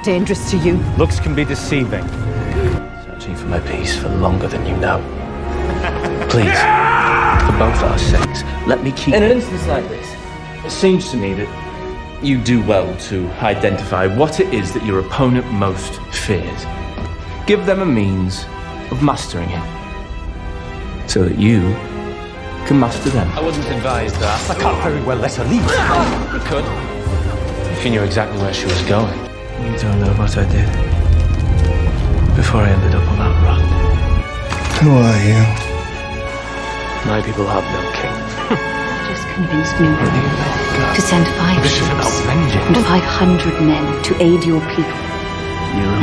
dangerous to you? Looks can be deceiving. Searching for my peace for longer than you know. Please, for both our sakes, let me keep... In an instance like this, it seems to me that you do well to identify what it is that your opponent most fears. Give them a means of mastering it, so that you can master them. I wasn't advised that. I can't very well let her leave. You could, if you knew exactly where she was going. You don't know what I did before I ended up on that rock. Who are you? My people have no king. Just convinced me to send 5 This is about ships vengeance. and 500 men to aid your people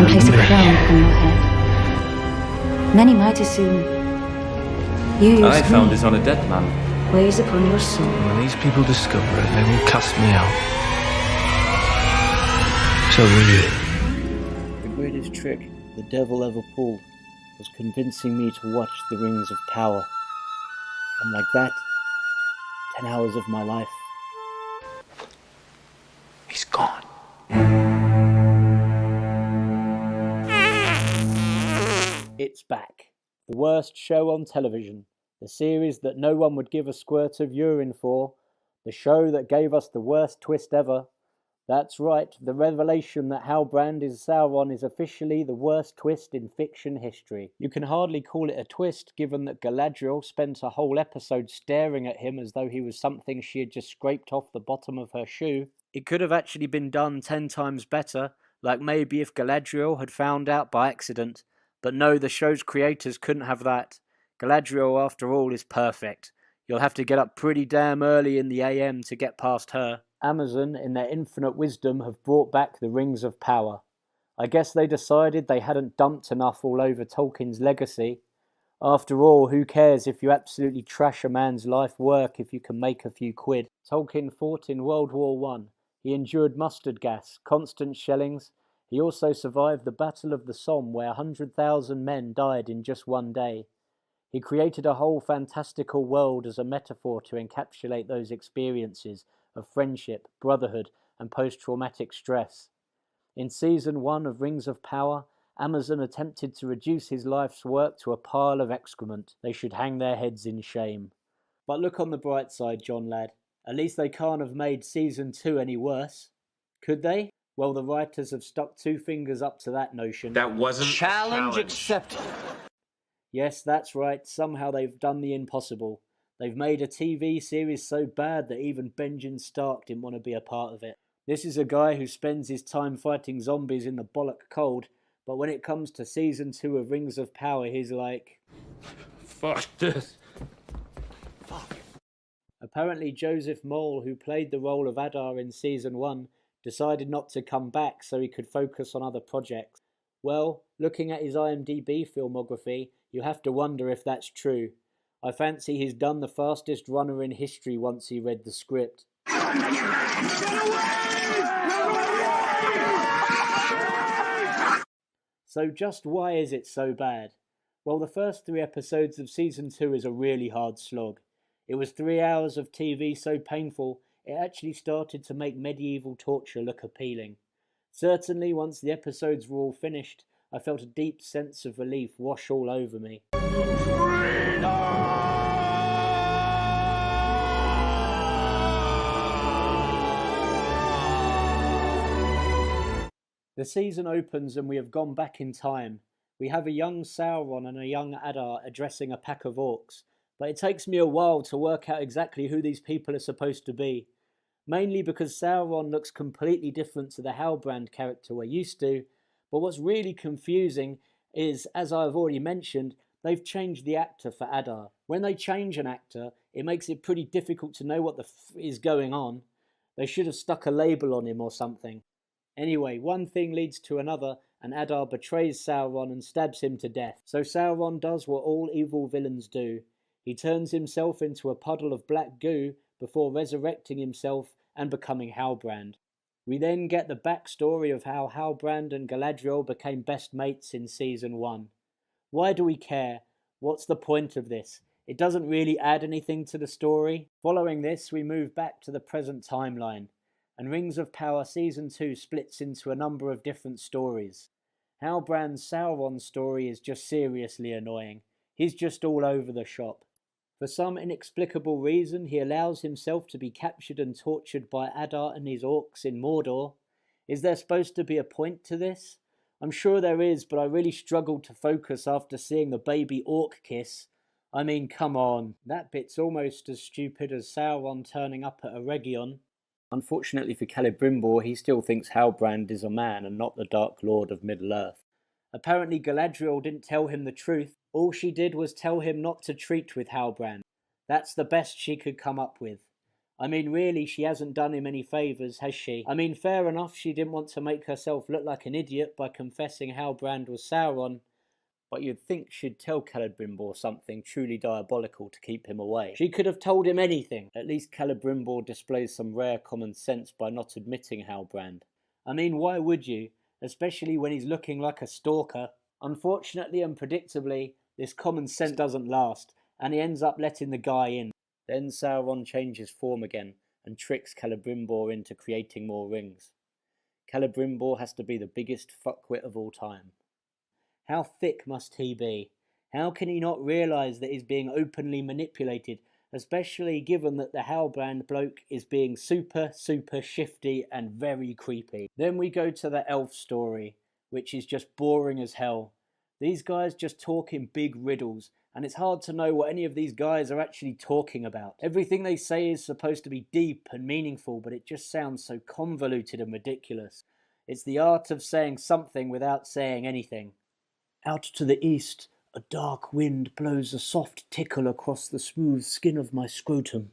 and place a crown upon your head. Then he might assume you I used found me, it on a dead man. weighs upon your soul. When these people discover it, they will cast me out. So will you. The greatest trick the devil ever pulled was convincing me to watch the Rings of Power. And like that, 10 hours of my life. He's gone. It's back. The worst show on television. The series that no one would give a squirt of urine for. The show that gave us the worst twist ever. That's right, the revelation that Halbrand is Sauron is officially the worst twist in fiction history. You can hardly call it a twist, given that Galadriel spent a whole episode staring at him as though he was something she had just scraped off the bottom of her shoe. It could have actually been done 10 times better, like maybe if Galadriel had found out by accident. But no, the show's creators couldn't have that. Galadriel, after all, is perfect. You'll have to get up pretty damn early in the AM to get past her. Amazon, in their infinite wisdom, have brought back the Rings of Power. I guess they decided they hadn't dumped enough all over Tolkien's legacy. After all, who cares if you absolutely trash a man's life work if you can make a few quid? Tolkien fought in World War I. He endured mustard gas, constant shellings. He also survived the Battle of the Somme, where 100,000 men died in just one day. He created a whole fantastical world as a metaphor to encapsulate those experiences of friendship, brotherhood, and post-traumatic stress. In Season 1 of Rings of Power, Amazon attempted to reduce his life's work to a pile of excrement. They should hang their heads in shame. But look on the bright side, John lad. At least they can't have made Season 2 any worse. Could they? Well, the writers have stuck 2 fingers up to that notion. That wasn't Challenge accepted. Yes, that's right. Somehow they've done the impossible. They've made a TV series so bad that even Benjen Stark didn't want to be a part of it. This is a guy who spends his time fighting zombies in the bollock cold, but when it comes to Season 2 of Rings of Power, he's like... Fuck this. Apparently Joseph Mole, who played the role of Adar in Season 1, decided not to come back so he could focus on other projects. Well, looking at his IMDb filmography, you have to wonder if that's true. I fancy he's done the fastest runner in history once he read the script. So just why is it so bad? Well, the first 3 episodes of Season 2 is a really hard slog. It was 3 hours of TV so painful, it actually started to make medieval torture look appealing. Certainly, once the episodes were all finished, I felt a deep sense of relief wash all over me. The season opens and we have gone back in time. We have a young Sauron and a young Adar addressing a pack of orcs, but it takes me a while to work out exactly who these people are supposed to be. Mainly because Sauron looks completely different to the Halbrand character we're used to, but what's really confusing is, as I've already mentioned, they've changed the actor for Adar. When they change an actor, it makes it pretty difficult to know what the f is going on. They should have stuck a label on him or something. Anyway, one thing leads to another, and Adar betrays Sauron and stabs him to death. So Sauron does what all evil villains do. He turns himself into a puddle of black goo before resurrecting himself and becoming Halbrand. We then get the backstory of how Halbrand and Galadriel became best mates in Season 1. Why do we care? What's the point of this? It doesn't really add anything to the story. Following this, we move back to the present timeline. and Rings of Power Season 2 splits into a number of different stories. Halbrand's Sauron story is just seriously annoying. He's just all over the shop. For some inexplicable reason, he allows himself to be captured and tortured by Adar and his orcs in Mordor. Is there supposed to be a point to this? I'm sure there is, but I really struggled to focus after seeing the baby orc kiss. I mean, come on. That bit's almost as stupid as Sauron turning up at Eregion. Unfortunately for Celebrimbor, he still thinks Halbrand is a man and not the Dark Lord of Middle-earth. Apparently Galadriel didn't tell him the truth. All she did was tell him not to treat with Halbrand. That's the best she could come up with. I mean, really, she hasn't done him any favours, has she? I mean, fair enough, she didn't want to make herself look like an idiot by confessing Halbrand was Sauron, but you'd think she'd tell Celebrimbor something truly diabolical to keep him away. She could have told him anything. At least Celebrimbor displays some rare common sense by not admitting Halbrand. I mean, why would you? Especially when he's looking like a stalker. Unfortunately and predictably, this common sense doesn't last, and he ends up letting the guy in. Then Sauron changes form again, and tricks Celebrimbor into creating more rings. Celebrimbor has to be the biggest fuckwit of all time. How thick must he be? How can he not realise that he's being openly manipulated, especially given that the Halbrand bloke is being super shifty and very creepy? Then we go to the elf story, which is just boring as hell. These guys just talk in big riddles, and it's hard to know what any of these guys are actually talking about. Everything they say is supposed to be deep and meaningful, but it just sounds so convoluted and ridiculous. It's the art of saying something without saying anything. Out to the east, a dark wind blows a soft tickle across the smooth skin of my scrotum.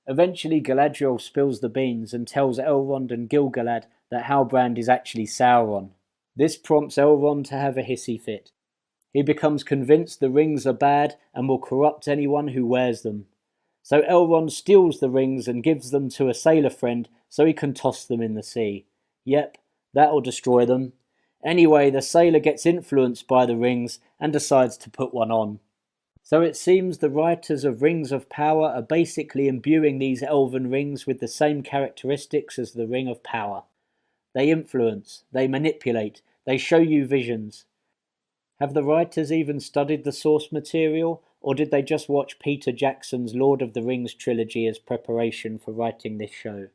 Eventually Galadriel spills the beans and tells Elrond and Gil-galad that Halbrand is actually Sauron. This prompts Elrond to have a hissy fit. He becomes convinced the rings are bad and will corrupt anyone who wears them. So Elrond steals the rings and gives them to a sailor friend so he can toss them in the sea. Yep, that'll destroy them. Anyway, the sailor gets influenced by the rings and decides to put one on. So it seems the writers of Rings of Power are basically imbuing these elven rings with the same characteristics as the Ring of Power. They influence, they manipulate, they show you visions. Have the writers even studied the source material, or did they just watch Peter Jackson's Lord of the Rings trilogy as preparation for writing this show?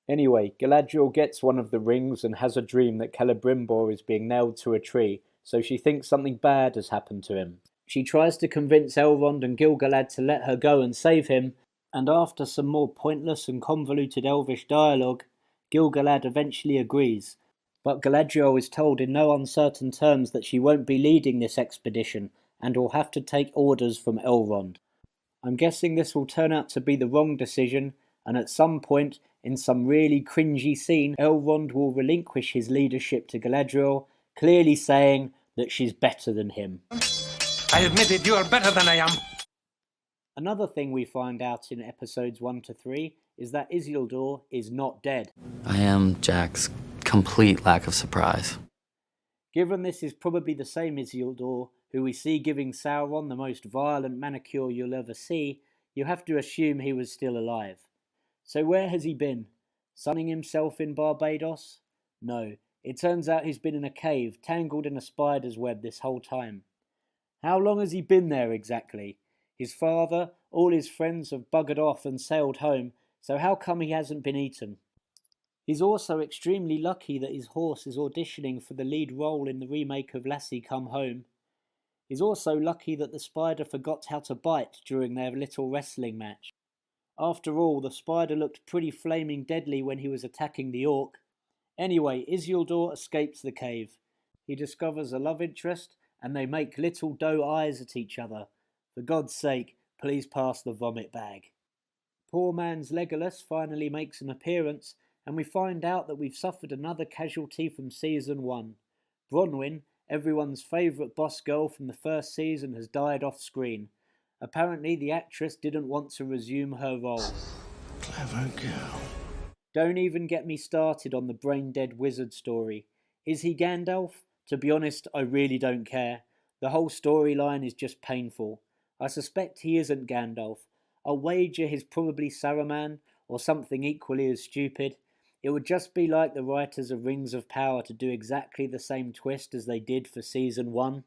Anyway, Galadriel gets one of the rings and has a dream that Celebrimbor is being nailed to a tree, so she thinks something bad has happened to him. She tries to convince Elrond and Gil-galad to let her go and save him, and after some more pointless and convoluted elvish dialogue, Gil-galad eventually agrees. But Galadriel is told in no uncertain terms that she won't be leading this expedition, and will have to take orders from Elrond. I'm guessing this will turn out to be the wrong decision, and at some point, in some really cringy scene, Elrond will relinquish his leadership to Galadriel, clearly saying that she's better than him. I admit it, you are better than I am. Another thing we find out in episodes 1 to 3 is that Isildur is not dead. I am Jack's complete lack of surprise. Given this is probably the same Isildur who we see giving Sauron the most violent manicure you'll ever see, you have to assume he was still alive. So where has he been? Sunning himself in Barbados? No, it turns out he's been in a cave, tangled in a spider's web this whole time. How long has he been there exactly? His father, all his friends have buggered off and sailed home, so how come he hasn't been eaten? He's also extremely lucky that his horse is auditioning for the lead role in the remake of Lassie Come Home. He's also lucky that the spider forgot how to bite during their little wrestling match. After all, the spider looked pretty flaming deadly when he was attacking the orc. Anyway, Isildur escapes the cave. He discovers a love interest, and they make little doe eyes at each other. For God's sake, please pass the vomit bag. Poor man's Legolas finally makes an appearance, and we find out that we've suffered another casualty from Season 1. Bronwyn, everyone's favourite boss girl from the first season, has died off screen. Apparently the actress didn't want to resume her role. Clever girl. Don't even get me started on the brain-dead wizard story. Is he Gandalf? To be honest, I really don't care. The whole storyline is just painful. I suspect he isn't Gandalf. I'll wager he's probably Saruman, or something equally as stupid. It would just be like the writers of Rings of Power to do exactly the same twist as they did for Season 1.